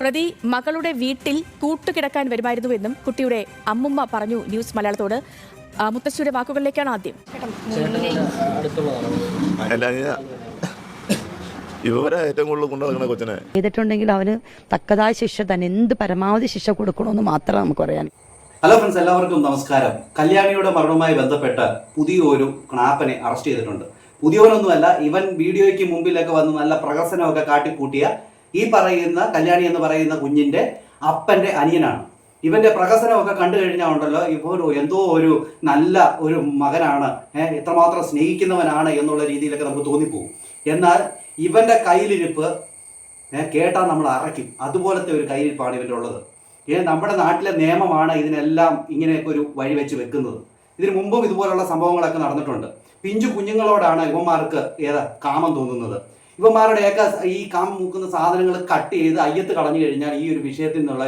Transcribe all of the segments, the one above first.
പ്രതി മകളുടെ വീട്ടിൽ കൂട്ടുകിടക്കാൻ വരുമായിരുന്നുവെന്നും കുട്ടിയുടെ അമ്മുമ്മ പറഞ്ഞു ന്യൂസ് മലയാളത്തോട്. മുത്തശ്ശിയുടെ വാക്കുകളിലേക്കാണ് ആദ്യം. ഏറ്റവും കൂടുതൽ കൊണ്ടുനടക്കുന്ന കൊച്ചിനെ ചെയ്തിട്ടുണ്ടെങ്കിൽ അവന് തക്കതായ ശിക്ഷ തന്നെ, എന്ത് പരമാവധി ശിക്ഷ കൊടുക്കണമെന്ന് മാത്രമേ നമുക്ക് പറയാൻ. ഹലോ ഫ്രണ്ട്സ്, എല്ലാവർക്കും നമസ്കാരം. കല്യാണിയുടെ മരണവുമായി ബന്ധപ്പെട്ട് പുതിയൊരു ക്നാപ്പനെ അറസ്റ്റ് ചെയ്തിട്ടുണ്ട്. പുതിയവനൊന്നുമല്ല, ഇവൻ വീഡിയോയ്ക്ക് മുമ്പിലൊക്കെ വന്ന് നല്ല പ്രഹസനമൊക്കെ കാട്ടിക്കൂട്ടിയ ഈ പറയുന്ന കല്യാണി എന്ന് പറയുന്ന കുഞ്ഞിന്റെ അപ്പന്റെ അനിയനാണ്. ഇവന്റെ പ്രഹസനമൊക്കെ കണ്ടു കഴിഞ്ഞാൽ ഉണ്ടല്ലോ, ഇപ്പോൾ എന്തോ ഒരു നല്ല ഒരു മകനാണ്, എത്രമാത്രം സ്നേഹിക്കുന്നവനാണ് എന്നുള്ള രീതിയിലൊക്കെ നമുക്ക് തോന്നിപ്പോകും. എന്നാൽ ഇവന്റെ കയ്യിലിരിപ്പ് കേട്ടാൽ നമ്മൾ അറയ്ക്കും. അതുപോലത്തെ ഒരു കയ്യിരിപ്പാണ് ഇവൻ്റെ ഉള്ളത്. നമ്മുടെ നാട്ടിലെ നിയമമാണ് ഇതിനെല്ലാം ഇങ്ങനെയൊക്കെ ഒരു വഴി വെച്ച് വെക്കുന്നത്. ഇതിനു മുമ്പും ഇതുപോലുള്ള സംഭവങ്ങളൊക്കെ നടന്നിട്ടുണ്ട്. പിഞ്ചു കുഞ്ഞുങ്ങളോടാണ് ഇവന്മാർക്ക് കാമം തോന്നുന്നത്. ഇവന്മാരുടെയൊക്കെ ഈ കാമം മൂക്കുന്ന സാധനങ്ങൾ കട്ട് ചെയ്ത് അയ്യത്ത് കളഞ്ഞു കഴിഞ്ഞാൽ ഈ ഒരു വിഷയത്തിൽ നിന്നുള്ള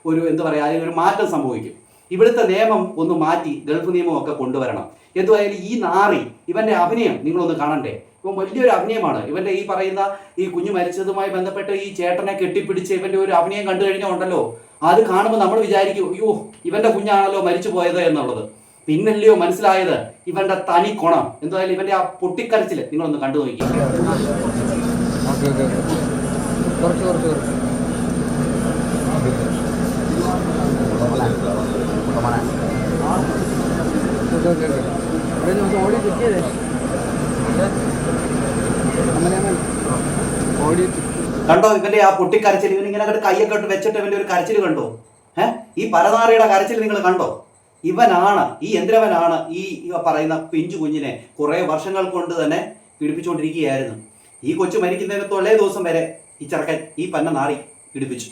ഒരു എന്താ പറയുക, അതിനൊരു മാറ്റം സംഭവിക്കും. ഇവിടുത്തെ നിയമം ഒന്ന് മാറ്റി ഗൾഫ് നിയമമൊക്കെ കൊണ്ടുവരണം. എന്തുവായാലും ഈ നാറി ഇവന്റെ അഭിനയം നിങ്ങളൊന്ന് കാണണ്ടേ. ഇപ്പം വലിയൊരു അഭിനയമാണ് ഇവന്റെ ഈ പറയുന്ന ഈ കുഞ്ഞു മരിച്ചതുമായി ബന്ധപ്പെട്ട് ഈ ചേട്ടനെ കെട്ടിപ്പിടിച്ച് ഇവന്റെ ഒരു അഭിനയം കണ്ടു കഴിഞ്ഞാൽ ഉണ്ടല്ലോ, അത് കാണുമ്പോൾ നമ്മൾ വിചാരിക്കും, അയ്യോ ഇവന്റെ കുഞ്ഞാണല്ലോ മരിച്ചു പോയത് എന്നുള്ളത്. പിന്നല്ലയോ മനസ്സിലായത് ഇവന്റെ തനി കൊണം. എന്തായാലും ഇവന്റെ ആ പൊട്ടിക്കരച്ചില് നിങ്ങളൊന്ന് കണ്ടു നോക്കി. കണ്ടോ ഇവന്റെ ആ പൊട്ടിക്കരച്ചിൽ? ഇവനിങ്ങനെ കൈയൊക്കെ ഇട്ട് വെച്ചിട്ട് ഇവന്റെ ഒരു കരച്ചിൽ കണ്ടോ? ഈ പരനാറിയുടെ കരച്ചിൽ നിങ്ങൾ കണ്ടോ? ഇവനാണ്, ഈ യന്ത്രവനാണ് ഈ പറയുന്ന പിഞ്ചു കുഞ്ഞിനെ കുറെ വർഷങ്ങൾ കൊണ്ട് തന്നെ പീഡിപ്പിച്ചുകൊണ്ടിരിക്കുകയായിരുന്നു. ഈ കൊച്ചു മരിക്കുന്നതിന് തൊള്ളേ ദിവസം വരെ ഈ ചെറുക്കൻ ഈ പന്ന നാറി പീഡിപ്പിച്ചു.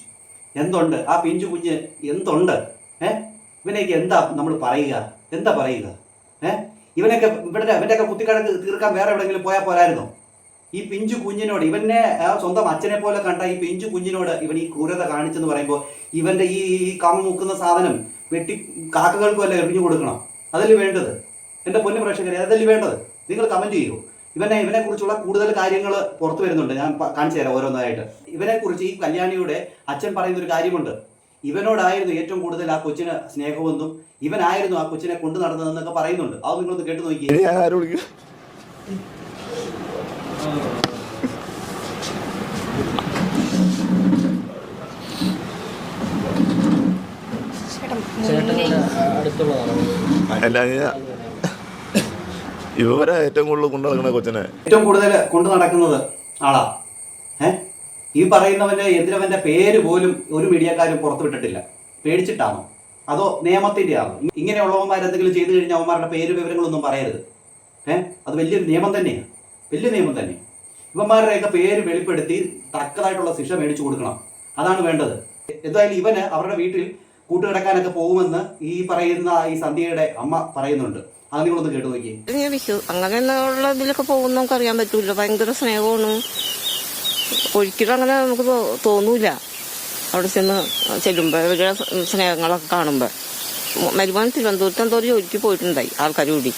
എന്തുണ്ട് ആ പിഞ്ചു കുഞ്ഞ്, എന്തുണ്ട്? ഇവനെയൊക്കെ എന്താ നമ്മൾ പറയുക? എന്താ പറയുക? ഇവനൊക്കെ ഇവൻ്റെയൊക്കെ കുത്തിക്കടക്ക് തീർക്കാൻ വേറെ എവിടെയെങ്കിലും പോയാൽ പോരായിരുന്നോ? ഈ പിഞ്ചു കുഞ്ഞിനോട്, ഇവനെ സ്വന്തം അച്ഛനെ പോലെ കണ്ട ഈ പിഞ്ചു കുഞ്ഞിനോട് ഇവൻ ഈ ക്രൂരത കാണിച്ചെന്ന് പറയുമ്പോൾ ഇവന്റെ ഈ കമ്മ മുക്കുന്ന സാധനം വെട്ടി കാക്കകൾക്കും അല്ല എറിഞ്ഞു കൊടുക്കണം. അതല്ലേ വേണ്ടത്? എൻ്റെ പൊന്നു പ്രേക്ഷകരെ, അതല്ലേ വേണ്ടത്? നിങ്ങൾ കമന്റ് ചെയ്യൂ. ഇവനെ കുറിച്ചുള്ള കൂടുതൽ കാര്യങ്ങൾ പുറത്തു വരുന്നുണ്ട്, ഞാൻ കാണിച്ചു തരാം ഓരോന്നായിട്ട്. ഇവനെ കുറിച്ച് ഈ കല്യാണിയുടെ അച്ഛൻ പറയുന്ന ഒരു കാര്യമുണ്ട്. ഇവനോടായിരുന്നു ഏറ്റവും കൂടുതൽ ആ കൊച്ചിന് സ്നേഹമെന്നും ഇവനായിരുന്നു ആ കൊച്ചിനെ കൊണ്ടു നടന്നതെന്നൊക്കെ പറയുന്നുണ്ട്. അത് നിങ്ങളൊന്ന് കേട്ടു നോക്കി. ഏറ്റവും കൂടുതൽ കൊണ്ടു നടക്കുന്ന കൊച്ചിനെ ഏറ്റവും കൂടുതൽ കൊണ്ടു നടക്കുന്നത് ആളാ. ഈ പറയുന്നവന്റെ എതിരവന്റെ പേര് പോലും ഒരു മീഡിയക്കാരും പുറത്തുവിട്ടിട്ടില്ല. പേടിച്ചിട്ടാണോ അതോ നിയമത്തിന്റെ ആണോ? ഇങ്ങനെയുള്ളവന്മാർ എന്തെങ്കിലും ചെയ്തു കഴിഞ്ഞാൽ അവന്മാരുടെ പേര് വിവരങ്ങളൊന്നും പറയരുത്. അത് വലിയൊരു നിയമം തന്നെയാണ്, വലിയ നിയമം തന്നെ. ഇവന്മാരുടെയൊക്കെ പേര് വെളിപ്പെടുത്തി തക്കതായിട്ടുള്ള ശിക്ഷ മേടിച്ചു കൊടുക്കണം. അതാണ് വേണ്ടത്. എന്തായാലും ഇവന് അവരുടെ വീട്ടിൽ കൂട്ടുകിടക്കാനൊക്കെ പോകുമെന്ന് ഈ പറയുന്ന ഈ സന്ധ്യയുടെ അമ്മ പറയുന്നുണ്ട്. അത് നിങ്ങളൊന്ന് കേട്ടു നോക്കി. അങ്ങനെയുള്ള ഇതിലൊക്കെ പോകുന്ന നമുക്ക് അറിയാൻ പറ്റൂല. ഭയങ്കര സ്നേഹമാണ്. ഒരിക്കലും അങ്ങനെ നമുക്ക് തോന്നൂല. അവിടെ ചെല്ലുമ്പോൾ ഇവരുടെ സ്നേഹങ്ങളൊക്കെ കാണുമ്പോൾ. മരുമാൻ തിരുവനന്തപുരത്ത് എന്തോ ഒരു ജോലിക്ക് പോയിട്ടുണ്ടായി ആൾക്കാർ കൂടി.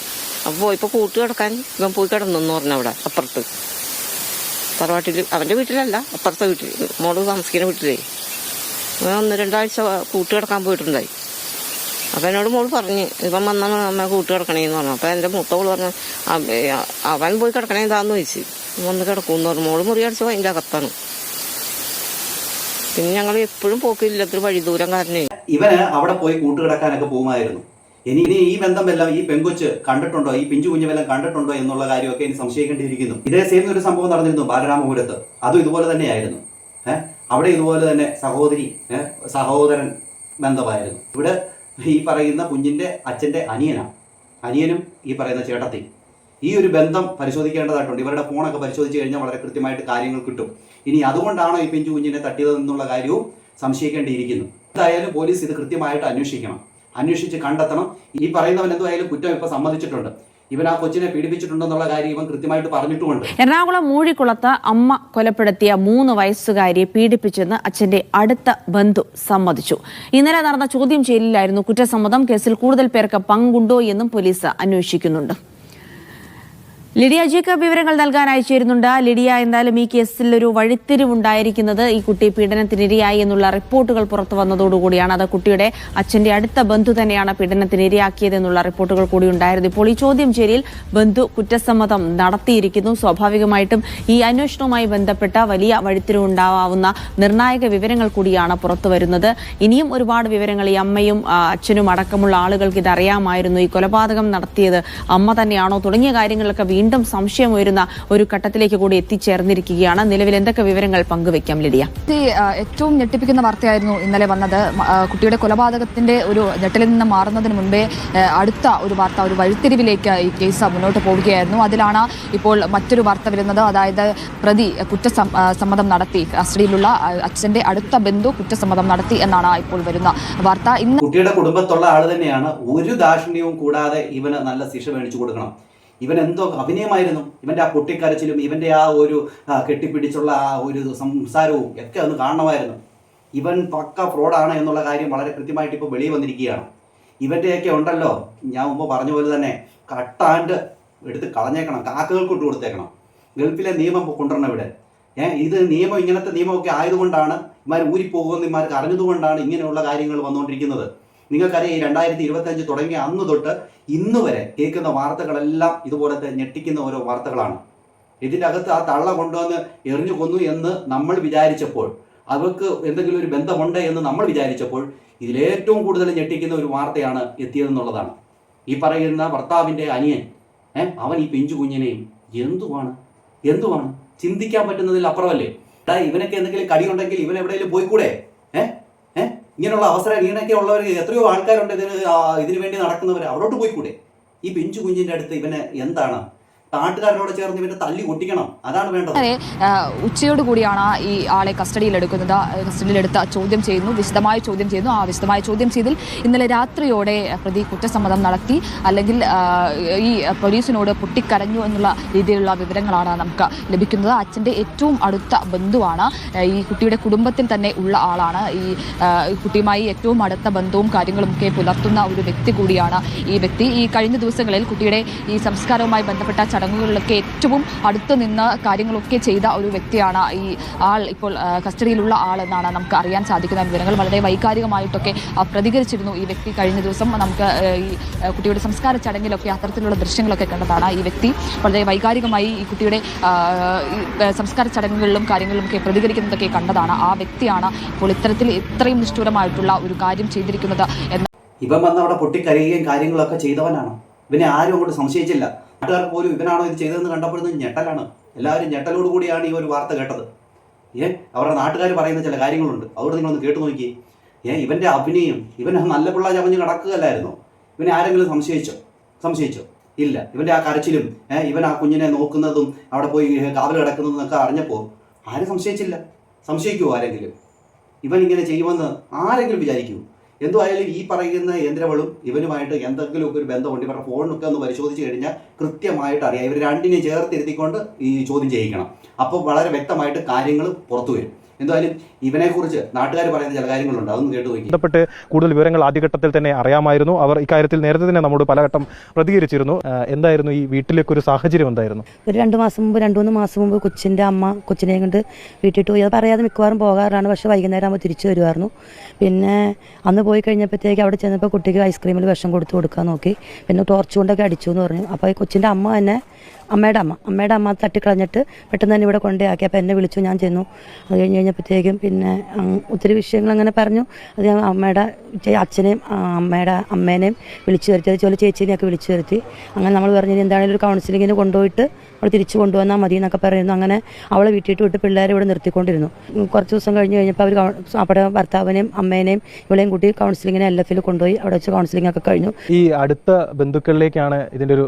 അപ്പോൾ പോയപ്പോൾ കൂട്ട് കിടക്കാൻ ഇവൻ പോയി കിടന്നെന്ന് പറഞ്ഞ അവിടെ അപ്പുറത്ത് തറവാട്ടിൽ, അവൻ്റെ വീട്ടിലല്ല അപ്പുറത്തെ വീട്ടിൽ, മോള് താമസിക്കുന്ന വീട്ടിലേ. അവൻ 1-2 ആഴ്ച കൂട്ട് കിടക്കാൻ പോയിട്ടുണ്ടായി. അപ്പം എന്നോട് മോള് പറഞ്ഞ് ഇവൻ വന്നാൽ അമ്മ കൂട്ട് കിടക്കണേന്ന് പറഞ്ഞു. അപ്പം എൻ്റെ മൂത്ത മോള് പറഞ്ഞു അവൻ പോയി കിടക്കണേ എന്താന്ന് ചോദിച്ചു. വന്ന് കിടക്കുമെന്ന് പറഞ്ഞു. മോള് മുറി അടിച്ചപ്പോൾ അതിൻ്റെ അകത്താണ്. പിന്നെ ഞങ്ങൾ എപ്പോഴും പോക്കില്ലാത്തൊരു വഴി ദൂരം കാരണേ. ഇവന് അവിടെ പോയി കൂട്ടുകിടക്കാനൊക്കെ പോകുമായിരുന്നു. ഇനി ഈ ബന്ധം എല്ലാം ഈ പെങ്കൊച്ച് കണ്ടിട്ടുണ്ടോ, ഈ പിഞ്ചു കുഞ്ഞുവെല്ലാം കണ്ടിട്ടുണ്ടോ എന്നുള്ള കാര്യമൊക്കെ ഇനി സംശയിക്കേണ്ടിയിരിക്കുന്നു. ഇതേ സെയിം ഒരു സംഭവം നടന്നിരുന്നു ബാലരാമപുരത്ത്. അതും ഇതുപോലെ തന്നെയായിരുന്നു. അവിടെ ഇതുപോലെ തന്നെ സഹോദരൻ ബന്ധമായിരുന്നു. ഇവിടെ ഈ പറയുന്ന കുഞ്ഞിന്റെ അച്ഛന്റെ അനിയനും ഈ പറയുന്ന ചേട്ടത്തി. ഈ ഒരു ബന്ധം പരിശോധിക്കേണ്ടതായിട്ടുണ്ട്. ഇവരുടെ ഫോണൊക്കെ പരിശോധിച്ച് കഴിഞ്ഞാൽ വളരെ കൃത്യമായിട്ട് കാര്യങ്ങൾ കിട്ടും. ഇനി അതുകൊണ്ടാണോ ഈ പിഞ്ചു കുഞ്ഞിനെ തട്ടിയതെന്നുള്ള കാര്യവും സംശയിക്കേണ്ടിയിരിക്കുന്നു. എന്തായാലും പോലീസ് ഇത് കൃത്യമായിട്ട് അന്വേഷിച്ച് കണ്ടെത്തണം. ഈ പറയുന്നവൻ എന്തായാലും കുറ്റം ഇപ്പൊ സമ്മതിച്ചിട്ടുണ്ട്. ഇവൻ ആ കൊച്ചിനെ പീഡിപ്പിച്ചിട്ടുണ്ടെന്നുള്ള കാര്യം ഇവൻ കൃത്യമായിട്ട് പറഞ്ഞിട്ടുമുണ്ട്. എറണാകുളം മൂഴിക്കുളത്ത് അമ്മ കൊലപ്പെടുത്തിയ 3 വയസ്സുകാരിയെ പീഡിപ്പിച്ചെന്ന് അച്ഛന്റെ അടുത്ത ബന്ധു സമ്മതിച്ചു. ഇന്നലെ നടന്ന ചോദ്യം ചെയ്യലിലായിരുന്നു കുറ്റസമ്മതം. കേസിൽ കൂടുതൽ പേർക്ക് പങ്കുണ്ടോ എന്നും പോലീസ് അന്വേഷിക്കുന്നുണ്ട്. ലിഡിയ ജേക്കബ് വിവരങ്ങൾ നൽകാൻ അയച്ചിരുന്നുണ്ട്. ലിഡിയ, എന്തായാലും ഈ കേസിൽ ഒരു വഴിത്തിരിവുണ്ടായിരിക്കുന്നത് ഈ കുട്ടി പീഡനത്തിനിരയായി എന്നുള്ള റിപ്പോർട്ടുകൾ പുറത്തു വന്നതോടുകൂടിയാണ്. അത് കുട്ടിയുടെ അച്ഛന്റെ അടുത്ത ബന്ധു തന്നെയാണ് പീഡനത്തിനിരയാക്കിയതെന്നുള്ള റിപ്പോർട്ടുകൾ കൂടി ഉണ്ടായിരുന്നു. ഇപ്പോൾ ഈ ചോദ്യം ചെയ്യലിൽ ബന്ധു കുറ്റസമ്മതം നടത്തിയിരിക്കുന്നു. സ്വാഭാവികമായിട്ടും ഈ അന്വേഷണവുമായി ബന്ധപ്പെട്ട വലിയ വഴിത്തിരിവുണ്ടാവാവുന്ന നിർണായക വിവരങ്ങൾ കൂടിയാണ് പുറത്തു വരുന്നത്. ഇനിയും ഒരുപാട് വിവരങ്ങൾ ഈ അമ്മയും അച്ഛനും അടക്കമുള്ള ആളുകൾക്ക് ഇതറിയാമായിരുന്നു. ഈ കൊലപാതകം നടത്തിയത് അമ്മ തന്നെയാണോ തുടങ്ങിയ കാര്യങ്ങളൊക്കെ വീണ്ടും സംശയം ഉയരുന്ന ഒരു ഘട്ടത്തിലേക്ക് കൂടി എത്തിച്ചേർന്നിരിക്കുകയാണ്. നിലവിൽ എന്തൊക്കെ വിവരങ്ങൾ പങ്കുവെക്കാം ലിഡിയ? ഏറ്റവും ഞെട്ടിപ്പിക്കുന്ന വാർത്തയായിരുന്നു ഇന്നലെ വന്നത്. കുട്ടിയുടെ കൊലപാതകത്തിന്റെ ഒരു ഞെട്ടലിൽ നിന്ന് മാറുന്നതിന് മുൻപേ അടുത്ത ഒരു വാർത്ത, ഒരു വഴിത്തിരിവിലേക്ക് ഈ കേസ് മുന്നോട്ട് പോവുകയായിരുന്നു. അതിലാണ് ഇപ്പോൾ മറ്റൊരു വാർത്ത വരുന്നത്. അതായത് പ്രതി കുറ്റസമ്മതം നടത്തി, കസ്റ്റഡിയിലുള്ള അച്ഛന്റെ അടുത്ത ബന്ധു കുറ്റസമ്മതം നടത്തി എന്നാണ് ഇപ്പോൾ വരുന്ന വാർത്ത. ഇന്ന് കുട്ടിയുടെ കുടുംബത്തുള്ള ആൾ തന്നെയാണ്. ഒരു ദാക്ഷിണ്യവും കൂടാതെ ഇവന് നല്ല ശിക്ഷ മേടിച്ചു കൊടുക്കണം. ഇവൻ എന്തോ അഭിനയമായിരുന്നു. ഇവന്റെ ആ പൊട്ടിക്കരച്ചിലും ഇവന്റെ ആ ഒരു കെട്ടിപ്പിടിച്ചുള്ള ആ ഒരു സംസാരവും ഒക്കെ ഒന്ന് കാണണമായിരുന്നു. ഇവൻ പക്ക ഫ്രോഡാണ് എന്നുള്ള കാര്യം വളരെ കൃത്യമായിട്ട് ഇപ്പോൾ വെളിയിൽ വന്നിരിക്കുകയാണ്. ഇവന്റെയൊക്കെ ഉണ്ടല്ലോ, ഞാൻ മുമ്പ് പറഞ്ഞ പോലെ തന്നെ കട്ടാണ്ട് എടുത്ത് കളഞ്ഞേക്കണം, കാക്കകൾക്ക് ഇട്ട് കൊടുത്തേക്കണം. ഗൾഫിലെ നിയമം കൊണ്ടുവരണം ഇവിടെ. ഇത് നിയമം, ഇങ്ങനത്തെ നിയമമൊക്കെ ആയതുകൊണ്ടാണ് ഇമാർ ഊരിപ്പോകുമെന്ന് ഇമാർക്ക് അറിഞ്ഞതുകൊണ്ടാണ് ഇങ്ങനെയുള്ള കാര്യങ്ങൾ വന്നുകൊണ്ടിരിക്കുന്നത്. നിങ്ങൾക്കറിയാം, ഈ 2025 തുടങ്ങിയ അന്ന് തൊട്ട് ഇന്ന് വരെ കേൾക്കുന്ന വാർത്തകളെല്ലാം ഇതുപോലത്തെ ഞെട്ടിക്കുന്ന ഓരോ വാർത്തകളാണ്. ഇതിൻ്റെ അകത്ത് ആ തള്ള കൊണ്ടുവന്ന് എറിഞ്ഞു കൊന്നു എന്ന് നമ്മൾ വിചാരിച്ചപ്പോൾ, അവർക്ക് എന്തെങ്കിലും ഒരു ബന്ധമുണ്ട് എന്ന് നമ്മൾ വിചാരിച്ചപ്പോൾ, ഇതിലേറ്റവും കൂടുതൽ ഞെട്ടിക്കുന്ന ഒരു വാർത്തയാണ് എത്തിയതെന്നുള്ളതാണ്. ഈ പറയുന്ന ഭർത്താവിൻ്റെ അനിയൻ, അവൻ ഈ പിഞ്ചു കുഞ്ഞിനെയും എന്തുവാണ് ചിന്തിക്കാൻ പറ്റുന്നതിൽ അപ്പുറമല്ലേ. ഇവനൊക്കെ എന്തെങ്കിലും കടിയുണ്ടെങ്കിൽ ഇവൻ എവിടെയെങ്കിലും പോയിക്കൂടെ? ഇങ്ങനെയുള്ള അവസരം ഇങ്ങനെയൊക്കെ ഉള്ളവർ എത്രയോ ആൾക്കാരുണ്ട് ഇതിനു വേണ്ടി നടക്കുന്നവർ, അവരോട്ട് പോയിക്കൂടെ? ഈ പിഞ്ചു കുഞ്ഞിൻ്റെ അടുത്ത് ഇവന് എന്താണ്? നാട്ടുകാരോട് ചേർന്ന് ഇവരെ തല്ലി പൊട്ടിക്കണം, അതാണ് വേണ്ടത്. ഉച്ചയോട് കൂടിയാണ് ഈ ആളെ കസ്റ്റഡിയിലെടുക്കുന്നത്. കസ്റ്റഡിയിലെടുത്ത് ചോദ്യം ചെയ്യുന്നു, വിശദമായ ചോദ്യം ചെയ്യുന്നു. ആ വിശദമായ ചോദ്യം ചെയ്തിൽ ഇന്നലെ രാത്രിയോടെ പ്രതി കുറ്റസമ്മതം നടത്തി, അല്ലെങ്കിൽ ഈ പോലീസിനോട് പൊട്ടിക്കരഞ്ഞു എന്നുള്ള രീതിയിലുള്ള വിവരങ്ങളാണ് നമുക്ക് ലഭിക്കുന്നത്. അച്ഛൻ്റെ ഏറ്റവും അടുത്ത ബന്ധുവാണ്, ഈ കുട്ടിയുടെ കുടുംബത്തിൽ തന്നെ ഉള്ള ആളാണ്. ഈ കുട്ടിയുമായി ഏറ്റവും അടുത്ത ബന്ധവും കാര്യങ്ങളുമൊക്കെ പുലർത്തുന്ന ഒരു വ്യക്തി കൂടിയാണ് ഈ വ്യക്തി. ഈ കഴിഞ്ഞ ദിവസങ്ങളിൽ കുട്ടിയുടെ ഈ സംസ്കാരവുമായി ബന്ധപ്പെട്ട ചടങ്ങുകളിലൊക്കെ ഏറ്റവും അടുത്ത് നിന്ന് കാര്യങ്ങളൊക്കെ ചെയ്ത ഒരു വ്യക്തിയാണ് ഈ ആൾ, ഇപ്പോൾ കസ്റ്റഡിയിലുള്ള ആളെന്നാണ് നമുക്ക് അറിയാൻ സാധിക്കുന്ന വിവരങ്ങൾ. വളരെ വൈകാരികമായിട്ടൊക്കെ പ്രതികരിച്ചിരുന്നു ഈ വ്യക്തി. കഴിഞ്ഞ ദിവസം നമുക്ക് ഈ കുട്ടിയുടെ സംസ്കാര ചടങ്ങിലൊക്കെ അത്തരത്തിലുള്ള ദൃശ്യങ്ങളൊക്കെ കണ്ടതാണ്. ഈ വ്യക്തി വളരെ വൈകാരികമായി ഈ കുട്ടിയുടെ സംസ്കാര ചടങ്ങുകളിലും കാര്യങ്ങളിലും ഒക്കെ പ്രതികരിക്കുന്നതൊക്കെ കണ്ടതാണ്. ആ വ്യക്തിയാണ് ഇപ്പോൾ ഇത്രയും നിഷ്ഠൂരമായിട്ടുള്ള ഒരു കാര്യം ചെയ്തിരിക്കുന്നത് എന്ന്. ഇവൻ വന്ന് അവിടെ പൊട്ടിക്കരയുകയും കാര്യങ്ങളൊക്കെ ചെയ്തവനാണ്. ഇവനെ ആരും അങ്ങോട്ട് സംശയിച്ചില്ല. നാട്ടുകാർക്ക് പോലും ഇവനാണോ ഇത് ചെയ്തതെന്ന് കണ്ടപ്പോഴൊന്നും ഞെട്ടലാണ്. എല്ലാവരും ഞെട്ടലോടുകൂടിയാണ് ഈ ഒരു വാർത്ത കേട്ടത്. അവരുടെ നാട്ടുകാർ പറയുന്ന ചില കാര്യങ്ങളുണ്ട്, അവിടെ നിങ്ങളൊന്ന് കേട്ടു നോക്കി. ഇവന്റെ അഭിനയം, ഇവൻ നല്ല പിള്ള ചമഞ്ഞ് കിടക്കുകയല്ലായിരുന്നോ? ഇവനെ ആരെങ്കിലും സംശയിച്ചോ? ഇല്ല. ഇവന്റെ ആ കരച്ചിലും ഇവൻ ആ കുഞ്ഞിനെ നോക്കുന്നതും അവിടെ പോയി കാവൽ കിടക്കുന്നതും ഒക്കെ അറിഞ്ഞപ്പോൾ ആരും സംശയിച്ചില്ല. സംശയിക്കുമോ ആരെങ്കിലും? ഇവൻ ഇങ്ങനെ ചെയ്യുമെന്ന് ആരെങ്കിലും വിചാരിക്കുമോ? എന്തുമായാലും ഈ പറയുന്ന യന്ത്രവളും ഇവനുമായിട്ട് എന്തെങ്കിലുമൊക്കെ ഒരു ബന്ധമുണ്ട്. ഇവരുടെ ഫോണൊക്കെ ഒന്ന് പരിശോധിച്ച് കഴിഞ്ഞാൽ കൃത്യമായിട്ട് അറിയാം. ഇവർ രണ്ടിനെ ചേർത്തിരുത്തിക്കൊണ്ട് ഈ ചോദ്യം ചെയ്യിക്കണം. അപ്പോൾ വളരെ വ്യക്തമായിട്ട് കാര്യങ്ങൾ പുറത്തു വരും. എന്തായാലും ഇവനെക്കുറിച്ച് നാട്ടുകാർ പറയുന്ന ചില കാര്യങ്ങളുണ്ട്, അതൊന്നും കേട്ടു നോക്കി. ബന്ധപ്പെട്ട് കൂടുതൽ വിവരങ്ങൾ ആദ്യഘട്ടത്തിൽ തന്നെ അറിയാമായിരുന്നു. അവർ ഇക്കാര്യത്തിൽ നേരത്തെ തന്നെ നമ്മോട് പലഘട്ടം പ്രതികരിച്ചിരുന്നു. എന്തായിരുന്നു ഈ വീട്ടിലേക്കൊരു സാഹചര്യം? എന്തായിരുന്നു? ഒരു 2-3 മാസം മുമ്പ് കൊച്ചിൻ്റെ അമ്മ കൊച്ചിനെയും കൊണ്ട് വീട്ടിൽ പോയി. അത് പറയാതെ മിക്കവാറും പോകാറാണ്, പക്ഷേ വൈകുന്നേരം ആകുമ്പോൾ തിരിച്ചു വരുമായിരുന്നു. പിന്നെ അന്ന് പോയി കഴിഞ്ഞപ്പോഴത്തേക്ക് അവിടെ ചെന്നപ്പോൾ കുട്ടിക്ക് ഐസ്ക്രീമിൽ വിഷം കൊടുക്കാൻ നോക്കി. പിന്നെ ടോർച്ച് കൊണ്ടൊക്കെ അടിച്ചു എന്ന് പറഞ്ഞു. അപ്പോൾ ഈ കൊച്ചിൻ്റെ അമ്മ തന്നെ, അമ്മയുടെ അമ്മ തട്ടിക്കളഞ്ഞിട്ട് പെട്ടെന്ന് തന്നെ ഇവിടെ കൊണ്ടുപോയി. അപ്പോൾ എന്നെ വിളിച്ചു, ഞാൻ ചെന്നു. അത് കഴിഞ്ഞപ്പോഴത്തേക്കും പിന്നെ ഒത്തിരി വിഷയങ്ങൾ അങ്ങനെ പറഞ്ഞു. അത് ഞാൻ അമ്മയുടെ അച്ഛനെയും അമ്മേനെയും വിളിച്ചു വരുത്തി, അതുപോലെ ചേച്ചീനെയൊക്കെ വിളിച്ചു വരുത്തി. അങ്ങനെ നമ്മൾ പറഞ്ഞു എന്താണെങ്കിലും ഒരു കൗൺസിലിങ്ങിന് കൊണ്ടുപോയിട്ട് അവൾ തിരിച്ചു കൊണ്ടുവന്നാൽ മതി എന്നൊക്കെ പറയുന്നു. അങ്ങനെ അവളെ വീട്ടിട്ട് വിട്ട് പിള്ളേരെ ഇവിടെ നിർത്തിക്കൊണ്ടിരുന്നു. കുറച്ച് ദിവസം കഴിഞ്ഞപ്പോൾ അവർ അവിടെ ഭർത്താവിനെയും അമ്മേനെയും ഇവളെയും കൂട്ടി കൗൺസിലിങ്ങിനെ LF കൊണ്ടുപോയി. അവിടെ വെച്ച് കൗൺസിലിംഗ് ഒക്കെ കഴിഞ്ഞു. ഈ അടുത്ത ബന്ധുക്കളിലേക്കാണ് ഇതിൻ്റെ ഒരു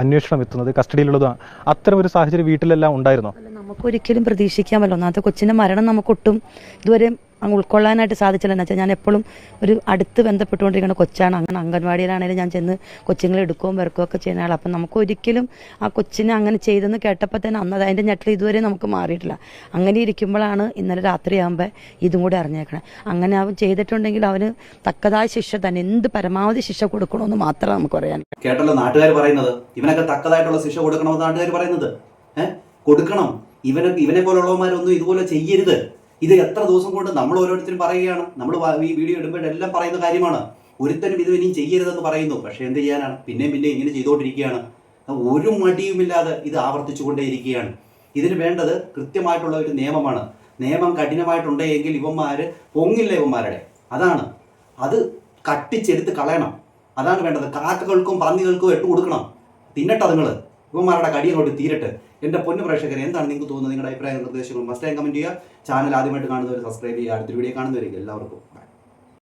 അന്വേഷണം എത്തുന്നത്, കസ്റ്റഡിയിലുള്ളതാണ്. അത്തരം ഒരു സാഹചര്യം വീട്ടിലെല്ലാം ഉണ്ടായിരുന്നോ? നമുക്കൊരിക്കലും പ്രതീക്ഷിക്കാൻ പറ്റില്ല. ഒന്നാമത്തെ കൊച്ചിൻ്റെ മരണം നമുക്കൊട്ടും ഇതുവരെ അങ്ങ് ഉൾക്കൊള്ളാനായിട്ട് സാധിച്ചില്ല. എന്ന് വെച്ചാൽ ഞാൻ എപ്പോഴും ഒരു അടുത്ത് ബന്ധപ്പെട്ടുകൊണ്ടിരിക്കുന്ന കൊച്ചാണ്. അങ്ങനെ അംഗൻവാടിയിലാണെങ്കിലും ഞാൻ ചെന്ന് കൊച്ചുങ്ങളെ എടുക്കുകയും വെറുക്കുകയും ഒക്കെ ചെയ്യുന്ന ആൾ. അപ്പം നമുക്ക് ഒരിക്കലും ആ കൊച്ചിനെ അങ്ങനെ ചെയ്തെന്ന് കേട്ടപ്പോൾ തന്നെ അന്നത് അതിൻ്റെ ഞെട്ടൽ ഇതുവരെ നമുക്ക് മാറിയിട്ടില്ല. അങ്ങനെ ഇരിക്കുമ്പോഴാണ് ഇന്നലെ രാത്രിയാകുമ്പോൾ ഇതും കൂടി അറിഞ്ഞേക്കണേ. അങ്ങനെ അവൻ ചെയ്തിട്ടുണ്ടെങ്കിൽ അവന് തക്കതായ ശിക്ഷ തന്നെ, എന്ത് പരമാവധി ശിക്ഷ കൊടുക്കണമെന്ന് മാത്രമേ നമുക്ക് പറയാൻ. കേട്ടല്ലോ നാട്ടുകാർ പറയുന്നത്, ഇവനൊക്കെ തക്കതായിട്ടുള്ള ശിക്ഷ കൊടുക്കണമെന്ന് നാട്ടുകാർ പറയുന്നത്. കൊടുക്കണം. ഇവനെ പോലുള്ളവന്മാരൊന്നും ഇതുപോലെ ചെയ്യരുത്. ഇത് എത്ര ദിവസം കൊണ്ട് നമ്മൾ ഓരോരുത്തരും പറയുകയാണ്. നമ്മൾ ഈ വീഡിയോ ഇടുമ്പോഴെല്ലാം പറയുന്ന കാര്യമാണ്. ഒരുത്തനും ഇത് ഇനിയും ചെയ്യരുതെന്ന് പറയുന്നു. പക്ഷേ എന്ത് ചെയ്യാനാണ്, പിന്നെയും ഇങ്ങനെ ചെയ്തുകൊണ്ടിരിക്കുകയാണ്. ഒരു മടിയുമില്ലാതെ ഇത് ആവർത്തിച്ചുകൊണ്ടേയിരിക്കുകയാണ്. ഇതിന് വേണ്ടത് കൃത്യമായിട്ടുള്ള ഒരു നിയമമാണ്. നിയമം കഠിനമായിട്ടുണ്ടെങ്കിൽ ഇവന്മാർ പൊങ്ങില്ല ഇവന്മാരുടെ. അത് കട്ടിച്ചെടുത്ത് കളയണം. അതാണ് വേണ്ടത്. കാക്കകൾക്കും പന്നികൾക്കും ഇട്ട് കൊടുക്കണം. തിന്നട്ടെ അതുങ്ങൾ. ഇവന്മാരുടെ കടി അങ്ങോട്ട് തീരട്ടെ. എൻ്റെ പൊന്നു പ്രേക്ഷകരെ, എന്താണ് നിങ്ങൾക്ക് തോന്നുന്നത്? നിങ്ങളുടെ അഭിപ്രായ നിർദ്ദേശങ്ങളും മസ്റ്റ് കമൻറ്റ് ചെയ്യുക. ചാനൽ ആദ്യമായിട്ട് കാണുന്നവർ സബ്സ്ക്രൈബ് ചെയ്യുക. അടുത്ത വീഡിയോ കാണുന്നവരെങ്കിൽ എല്ലാവർക്കും